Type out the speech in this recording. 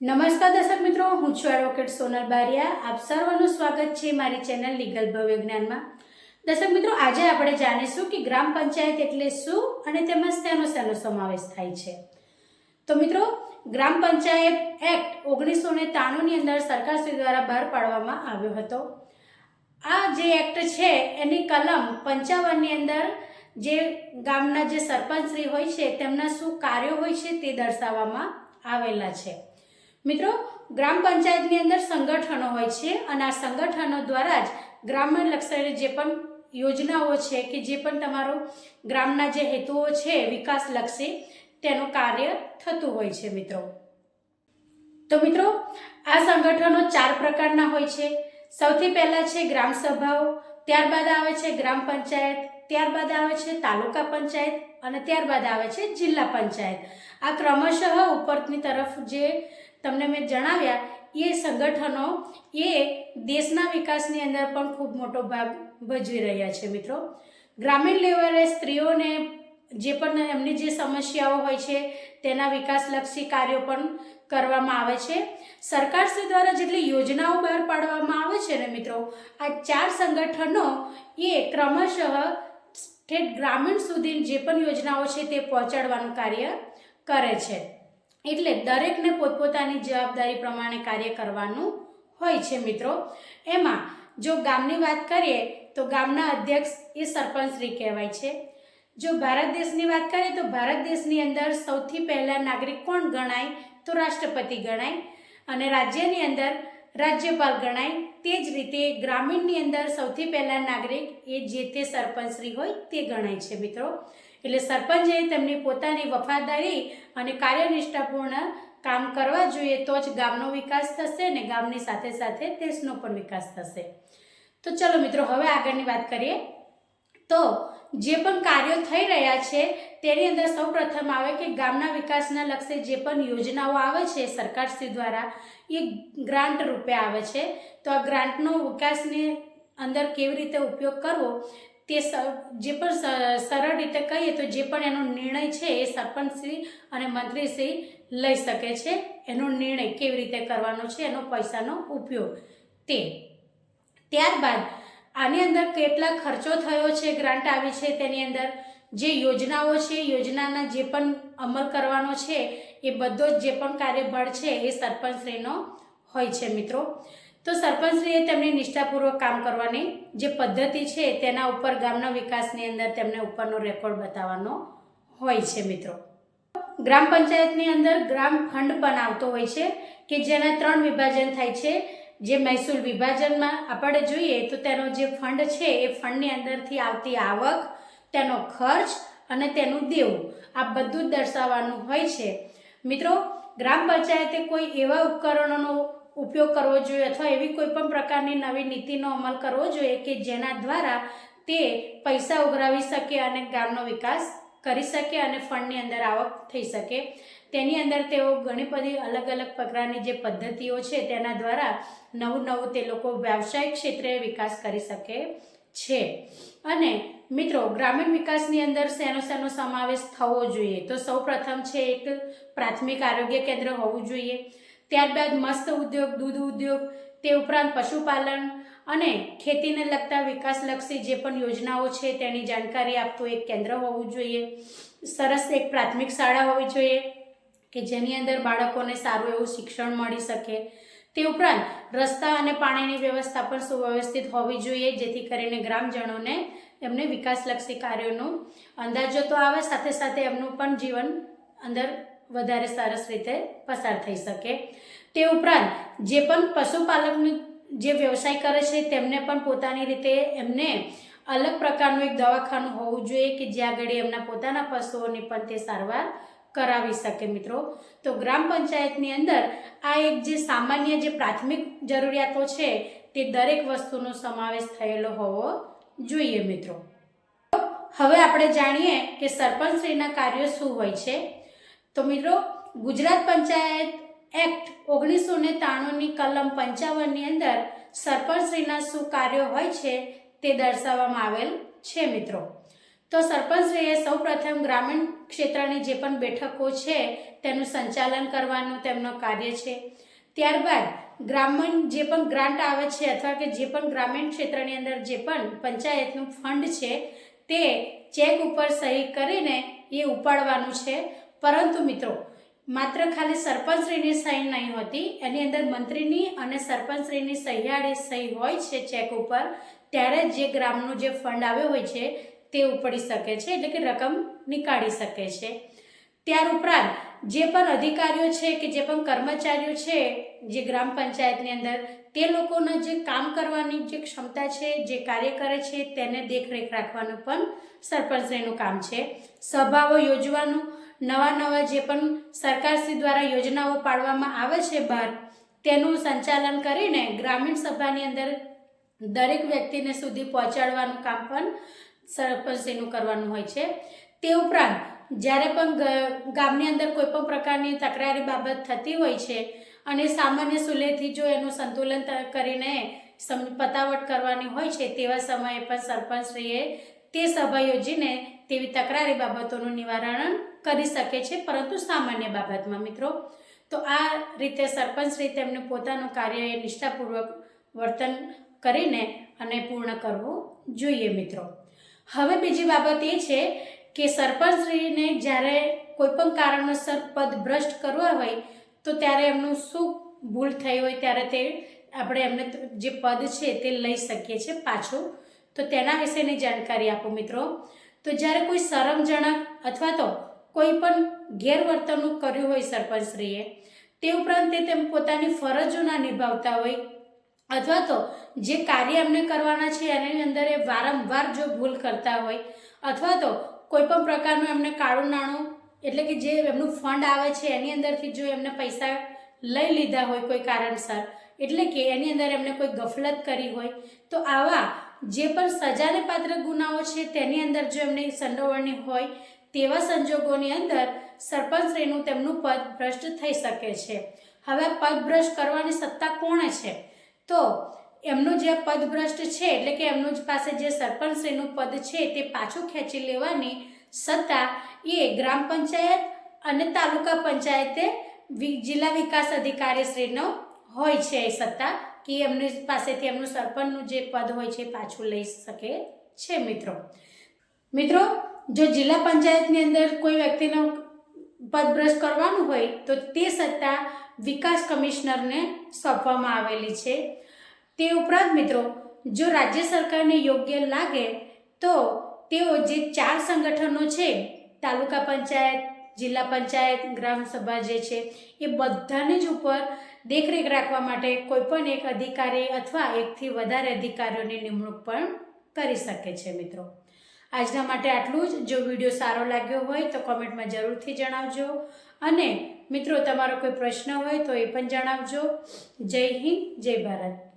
નમસ્કાર દર્શક મિત્રો, હું છું એડવોકેટ સોનલ બારિયા. આપ સર્વનું સ્વાગત છે મારી ચેનલ લીગલ ભવ્ય જ્ઞાનમાં. દર્શક મિત્રો, આજે આપણે જાણીશું કે ગ્રામ પંચાયત એટલે શું અને તેમાં શેનો સમાવેશ થાય છે. તો મિત્રો, ગ્રામ પંચાયત એક્ટ 1993 ની અંદર સરકારશ્રી દ્વારા બહાર પાડવામાં આવ્યો હતો. આ જે એક્ટ છે એની કલમ 55 ની અંદર જે ગામના જે સરપંચશ્રી હોય છે તેમના શું કાર્યો હોય છે તે દર્શાવવામાં આવેલા છે. મિત્રો, ગ્રામ પંચાયતની અંદર સંગઠનો હોય છે અને આ સંગઠનો દ્વારા જ ગ્રામીણ લક્ષી જે પણ યોજનાઓ છે કે જે પણ તમારો ગ્રામના જે હેતુઓ છે વિકાસલક્ષી તેનું કાર્ય થતું હોય છે. તો મિત્રો, આ સંગઠનો 4 પ્રકારના હોય છે. સૌથી પહેલા છે ગ્રામ સભાઓ, ત્યારબાદ આવે છે ગ્રામ પંચાયત, ત્યારબાદ આવે છે તાલુકા પંચાયત અને ત્યારબાદ આવે છે જિલ્લા પંચાયત. આ ક્રમશઃ ઉપરની તરફ જે તમને મેં જણાવ્યા એ સંગઠનો એ દેશના વિકાસની અંદર પણ ખૂબ મોટો ભાગ ભજવી રહ્યા છે. મિત્રો, ગ્રામીણ લેવલે સ્ત્રીઓને જે પણ એમની જે સમસ્યાઓ હોય છે તેના વિકાસલક્ષી કાર્યો પણ કરવામાં આવે છે. સરકારશ્રી દ્વારા જેટલી યોજનાઓ બહાર પાડવામાં આવે છે ને મિત્રો, આ 4 સંગઠનો એ ક્રમશઃ ઠેઠ ગ્રામીણ સુધી જે પણ યોજનાઓ છે તે પહોંચાડવાનું કાર્ય કરે છે. એટલે દરેકને પોતપોતાની જવાબદારી પ્રમાણે કાર્ય કરવાનું હોય છે. મિત્રો, એમાં જો ગામની વાત કરીએ તો ગામના અધ્યક્ષ એ સરપંચશ્રી કહેવાય છે. જો ભારત દેશની વાત કરીએ તો ભારત દેશની અંદર સૌથી પહેલા નાગરિક કોણ ગણાય તો રાષ્ટ્રપતિ ગણાય અને રાજ્યની અંદર રાજ્યપાલ ગણાય. તે જ રીતે ગ્રામીણની અંદર સૌથી પહેલા નાગરિક એ જે તે સરપંચશ્રી હોય તે ગણાય છે. મિત્રો, એટલે સરપંચે તેમની પોતાની વફાદારી અને કાર્યનિષ્ઠાપૂર્ણ કામ કરવા જોઈએ તો જ ગામનો વિકાસ થશે અને ગામની સાથે સાથે દેશનો પણ વિકાસ થશે. તો ચલો મિત્રો, હવે આગળની વાત કરીએ. તો જે પણ કાર્યો થઈ રહ્યા છે તેની અંદર સૌપ્રથમ આવે કે ગામના વિકાસના લક્ષ્ય જે પણ યોજનાઓ આવે છે સરકારશ્રી દ્વારા એ ગ્રાન્ટ રૂપે આવે છે. તો આ ગ્રાન્ટનો વિકાસની અંદર કેવી રીતે ઉપયોગ કરવો તે જે પણ સરળ રીતે કહીએ તો જે પણ એનો નિર્ણય છે એ સરપંચશ્રી અને મંત્રીશ્રી લઈ શકે છે. એનો નિર્ણય કેવી રીતે કરવાનો છે, એનો પૈસાનો ઉપયોગ તે. ત્યારબાદ આની અંદર કેટલા ખર્ચો થયો છે, ગ્રાન્ટ આવી છે તેની અંદર જે યોજનાઓ છે યોજનાના જે પણ અમલ કરવાનો છે એ બધો જ જે પણ કાર્યભાર છે એ સરપંચશ્રીનો હોય છે. મિત્રો, તો સરપંચશ્રીએ તેમની નિષ્ઠાપૂર્વક કામ કરવાની જે પદ્ધતિ છે તેના ઉપર ગામના વિકાસની અંદર તેમને ઉપરનો રેકોર્ડ બતાવવાનો હોય છે. મિત્રો, ગ્રામ પંચાયતની અંદર ગ્રામ ફંડ પણ આવતો હોય છે કે જેના 3 વિભાજન થાય છે. જે મહેસૂલ વિભાજનમાં આપણે જોઈએ તો તેનો જે ફંડ છે એ ફંડની અંદરથી આવતી આવક, તેનો ખર્ચ અને તેનું દેવું આ બધું જ દર્શાવવાનું હોય છે. મિત્રો, ગ્રામ પંચાયતે કોઈ એવા ઉપકરણોનો ઉપયોગ કરવો જોઈએ અથવા એવી કોઈ પણ પ્રકારની નવી નીતિનો અમલ કરવો જોઈએ કે જેના દ્વારા તે પૈસા ઉઘરાવી શકે અને ગામનો વિકાસ કરી શકે અને ફંડની અંદર આવક થઈ શકે. તેની અંદર તેઓ ઘણી બધી અલગ અલગ પ્રકારની જે પદ્ધતિઓ છે તેના દ્વારા નવું તે લોકો વ્યવસાયિક ક્ષેત્રે વિકાસ કરી શકે છે. અને મિત્રો, ગ્રામીણ વિકાસની અંદર શેનો સમાવેશ થવો જોઈએ તો સૌપ્રથમ છે એક પ્રાથમિક આરોગ્ય કેન્દ્ર હોવું જોઈએ. ત્યારબાદ મત્સ્ય ઉદ્યોગ, દૂધ ઉદ્યોગ, તે ઉપરાંત પશુપાલન અને ખેતીને લગતા વિકાસલક્ષી જે પણ યોજનાઓ છે તેની જાણકારી આપતું એક કેન્દ્ર હોવું જોઈએ. સરસ એક પ્રાથમિક શાળા હોવી જોઈએ કે જેની અંદર બાળકોને સારું એવું શિક્ષણ મળી શકે. તે ઉપરાંત રસ્તા અને પાણીની વ્યવસ્થા પણ સુવ્યવસ્થિત હોવી જોઈએ જેથી કરીને ગ્રામજનોને એમને વિકાસલક્ષી કાર્યોનો અંદાજો તો આવે, સાથે સાથે એમનું પણ જીવન અંદર વધારે સરસ રીતે પસાર થઈ શકે. તે ઉપરાંત જે પણ પશુપાલકની જે વ્યવસાય કરે છે તેમને પણ પોતાની રીતે એમને અલગ પ્રકારનું એક દવાખાનું હોવું જોઈએ કે જ્યાં આગળ એમના પોતાના પશુઓની પણ તે સારવાર કરાવી શકે. મિત્રો, તો ગ્રામ પંચાયતની અંદર આ એક જે સામાન્ય જે પ્રાથમિક જરૂરિયાતો છે તે દરેક વસ્તુનો સમાવેશ થયેલો હોવો જોઈએ. મિત્રો, હવે આપણે જાણીએ કે સરપંચશ્રીના કાર્યો શું હોય છે. તો મિત્રો, ગુજરાત પંચાયત એક્ટ 1993 ની કલમ 55 ની અંદર સરપંચશ્રીના શું કાર્યો હોય છે તે દર્શાવવામાં આવેલ છે. મિત્રો, તો સરપંચશ્રીએ સૌપ્રથમ ગ્રામીણ ક્ષેત્રની જે પણ બેઠકો છે તેનું સંચાલન કરવાનું તેમનો કાર્ય છે। ત્યારબાદ ગ્રામીણ જે પણ ગ્રાન્ટ આવે છે અથવા કે જે પણ ગ્રામીણ ક્ષેત્રની અંદર જે પણ પંચાયતનું ફંડ છે તે ચેક ઉપર સહી કરીને એ ઉપાડવાનું છે। પરંતુ મિત્રો માત્ર ખાલી સરપંચશ્રીની સહી નહીં હોતી, એની અંદર મંત્રીની અને સરપંચશ્રીની સહિયાળી સહી હોય છે ચેક ઉપર, ત્યારે જે ગ્રામનું જે ફંડ આવ્યો હોય છે તે ઉપડી શકે છે, એટલે કે રકમ નીકાળી શકે છે। ત્યાર ઉપરાંત જે પણ અધિકારીઓ છે કે જે પણ કર્મચારીઓ છે જે ગ્રામ પંચાયતની અંદર, તે લોકોના જે કામ કરવાની જે ક્ષમતા છે, જે કાર્ય કરે છે તેને દેખરેખ રાખવાનું પણ સરપંચશ્રીનું કામ છે। સભાઓ યોજવાનું, નવા જે પણ સરકારશ્રી દ્વારા યોજનાઓ પાડવામાં આવે છે બહાર, તેનું સંચાલન કરીને ગ્રામીણ સભાની અંદર દરેક વ્યક્તિને સુધી પહોંચાડવાનું કામ પણ સરપંચશ્રીનું કરવાનું હોય છે। તે ઉપરાંત જ્યારે પણ ગામની અંદર કોઈ પણ પ્રકારની તકરારી બાબત થતી હોય છે અને સામાન્ય સુલેથી જો એનું સંતુલન કરીને પતાવટ કરવાની હોય છે, તેવા સમયે પણ સરપંચશ્રીએ તે સભા યોજીને તેવી તકરારી બાબતોનું નિવારણ કરી શકે છે, પરંતુ સામાન્ય બાબતમાં મિત્રો। તો આ રીતે સરપંચશ્રી તેમને પોતાનું કાર્ય એ નિષ્ઠાપૂર્વક વર્તન કરીને અને પૂર્ણ કરવું જોઈએ મિત્રો। હવે બીજી બાબત એ છે કે સરપંચશ્રીને જ્યારે કોઈ પણ કારણોસર પદ ભ્રષ્ટ કરવા હોય તો ત્યારે એમનું શું ભૂલ થઈ હોય ત્યારે તે આપણે એમને જે પદ છે તે લઈ શકીએ છીએ પાછું। તો તેના વિશેની જાણકારી આપું મિત્રો। તો જ્યારે કોઈ શરમજનક અથવા તો કોઈ પણ ગેરવર્તણૂક કર્યું હોય સરપંચશ્રીએ, તે ઉપરાંત તે પોતાની ફરજો ના નિભાવતા હોય અથવા તો જે કાર્ય એમને કરવાના છે એની અંદર એ વારંવાર જો ભૂલ કરતા હોય અથવા તો કોઈ પણ પ્રકારનું એમને કાળું નાણું એટલે કે જે એમનું ફંડ આવે છે એની અંદરથી જો એમને પૈસા લઈ લીધા હોય કોઈ કારણસર, એટલે કે એની અંદર એમને કોઈ ગફલત કરી હોય, તો આવા જે પણ સજાને પાત્ર ગુનાઓ છે તેની અંદર જો એમની સંડોવણી હોય તેવા સંજોગોની અંદર સરપંચશ્રીનું તેમનું પદ ભ્રષ્ટ થઈ શકે છે। હવે પદ ભ્રષ્ટ કરવાની સત્તા કોણે છે? તો એમનું જે પદ ભ્રષ્ટ છે એટલે કે એમનું પાસે જે સરપંચશ્રીનું પદ છે તે પાછું ખેંચી લેવાની સત્તા એ ગ્રામ પંચાયત અને તાલુકા પંચાયતે જિલ્લા વિકાસ અધિકારીશ્રીનો હોય છે એ સત્તા, કે એમની પાસેથી એમનું સરપંચનું જે પદ હોય છે પાછું લઈ શકે છે મિત્રો। જો જિલ્લા પંચાયતની અંદર કોઈ વ્યક્તિનું પદ ભ્રષ્ટ કરવાનું હોય તો તે સત્તા વિકાસ કમિશનરને સોંપવામાં આવેલી છે। તે ઉપરાંત મિત્રો જો રાજ્ય સરકારને યોગ્ય લાગે તો તેઓ જે 4 સંગઠનો છે, તાલુકા પંચાયત, જિલ્લા પંચાયત, ગ્રામસભા જે છે, એ બધાની જ ઉપર દેખરેખ રાખવા માટે કોઈ પણ એક અધિકારી અથવા એકથી વધારે અધિકારીઓની નિમણૂક પણ કરી શકે છે મિત્રો। આજના માટે આટલું જ। જો વિડીયો સારો લાગ્યો હોય તો કોમેન્ટમાં જરૂરથી જણાવજો અને મિત્રો તમારો કોઈ પ્રશ્ન હોય તો એ પણ જણાવજો। જય હિન્દ, જય ભારત।